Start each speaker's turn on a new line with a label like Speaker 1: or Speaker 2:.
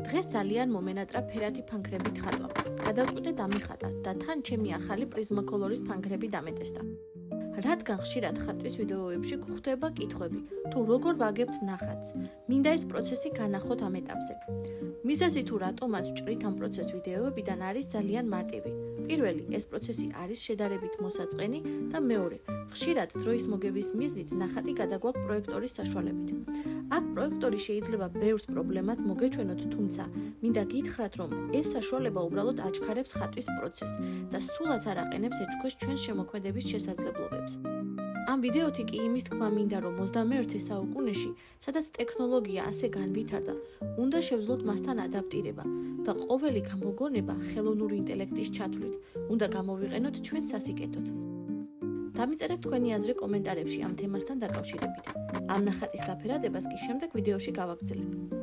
Speaker 1: დღეს ძალიან მომენატრა ფერადი ფანქრებით ხატვა. გადავწყვიტე დამიხატა და თან ჩემი ახალი პრიზმაკოლორის ფანქრები დამეტესტა. რადგან ხშირად ხატვის ვიდეოებში გვხვდება კითხვები, თუ როგორ ვაგებთ ნახატს, მინდა ეს პროცესი განახოთ ამ ეტაპზე. მიზეზი თუ რატომაც ვჭრით ამ პროცესს ვიდეოებიდან არის ძალიან მარტივი. პირველი, ეს პროცესი არის შედარებით მოსაწყენი და მეორე, ხშირად დროის მოგების მიზნით ნახატი გადაგვაქვს პროექტორის საშუალებით. აქ პროექტორი შეიძლება ბევრს პრობლემად მოგეჩვენოთ, თუმცა მინდა გითხრათ, რომ ეს საშუალება უბრალოდ აჩქარებს ხატვის პროცესს და სულაც არ აყენებს ეჭქვას ჩვენს შემოქმედების შესაძლებლობებს. ამ ვიდეოთი კი იმის თქმა მინდა, რომ 21 საუკუნეში, სადაც ტექნოლოგია ასე განვითარდა, უნდა შევძლოთ მასთან ადაპტირება და ყოველი გამოგონება ხელოვნური ინტელექტის ჩათვლით უნდა გამოვიყენოთ ჩვენ სასიკეთოდ. დამიწერეთ თქვენი აზრი კომენტარებში ამ თემასთან დაკავშირებით. ამ ნახატის გაფერადებას კი შემდეგ ვიდეოში გავაგრძელებ.